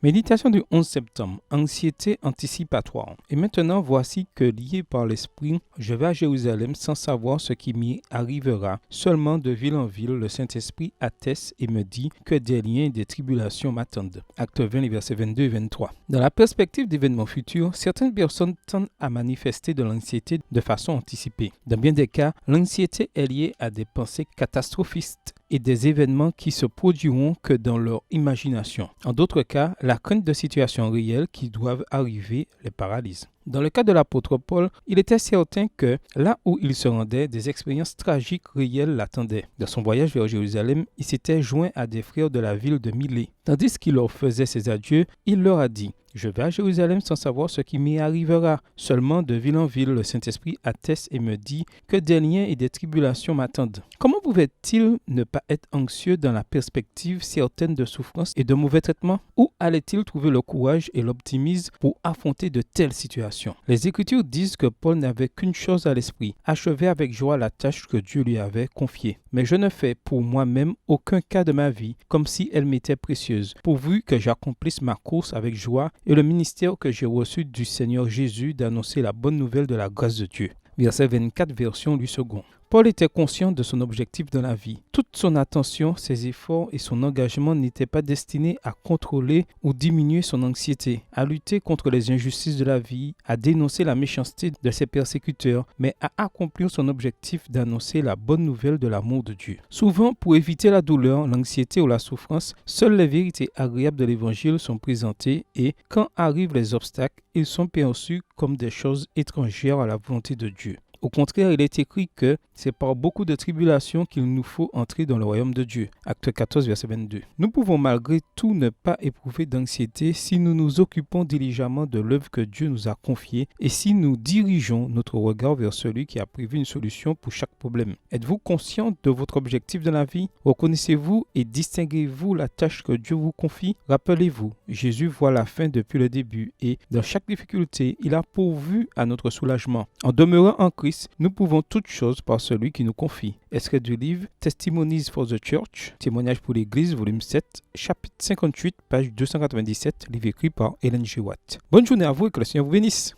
Méditation du 11 septembre, anxiété anticipatoire. Et maintenant, voici que lié par l'Esprit, je vais à Jérusalem sans savoir ce qui m'y arrivera. Seulement de ville en ville, le Saint-Esprit atteste et me dit que des liens et des tribulations m'attendent. Acte 20, les versets 22 et 23. Dans la perspective d'événements futurs, certaines personnes tendent à manifester de l'anxiété de façon anticipée. Dans bien des cas, l'anxiété est liée à des pensées catastrophistes et des événements qui se produiront que dans leur imagination. En d'autres cas, la crainte de situations réelles qui doivent arriver les paralyse. Dans le cas de l'apôtre Paul, il était certain que là où il se rendait, des expériences tragiques réelles l'attendaient. Dans son voyage vers Jérusalem, il s'était joint à des frères de la ville de Milée. Tandis qu'il leur faisait ses adieux, il leur a dit: « Je vais à Jérusalem sans savoir ce qui m'y arrivera. Seulement de ville en ville, le Saint-Esprit atteste et me dit que des liens et des tribulations m'attendent. » Comment pouvait-il ne pas être anxieux dans la perspective certaine de souffrance et de mauvais traitements? Où allait-il trouver le courage et l'optimisme pour affronter de telles situations? Les Écritures disent que Paul n'avait qu'une chose à l'esprit: achever avec joie la tâche que Dieu lui avait confiée. Mais je ne fais pour moi-même aucun cas de ma vie comme si elle m'était précieuse, pourvu que j'accomplisse ma course avec joie et le ministère que j'ai reçu du Seigneur Jésus d'annoncer la bonne nouvelle de la grâce de Dieu. Verset 24, version Louis II. Paul était conscient de son objectif dans la vie. Toute son attention, ses efforts et son engagement n'étaient pas destinés à contrôler ou diminuer son anxiété, à lutter contre les injustices de la vie, à dénoncer la méchanceté de ses persécuteurs, mais à accomplir son objectif d'annoncer la bonne nouvelle de l'amour de Dieu. Souvent, pour éviter la douleur, l'anxiété ou la souffrance, seules les vérités agréables de l'Évangile sont présentées et, quand arrivent les obstacles, ils sont perçus comme des choses étrangères à la volonté de Dieu. Au contraire, il est écrit que c'est par beaucoup de tribulations qu'il nous faut entrer dans le royaume de Dieu. Acte 14, verset 22. Nous pouvons malgré tout ne pas éprouver d'anxiété si nous nous occupons diligemment de l'œuvre que Dieu nous a confiée et si nous dirigeons notre regard vers celui qui a prévu une solution pour chaque problème. Êtes-vous conscient de votre objectif dans la vie? Reconnaissez-vous et distinguez-vous la tâche que Dieu vous confie? Rappelez-vous, Jésus voit la fin depuis le début et dans chaque difficulté, il a pourvu à notre soulagement. En demeurant en Christ, nous pouvons toutes choses par celui qui nous confie. Extrait du livre Testimonies for the Church, témoignage pour l'Église, volume 7, chapitre 58, page 297, livre écrit par Ellen G. Watt. Bonne journée à vous et que le Seigneur vous bénisse.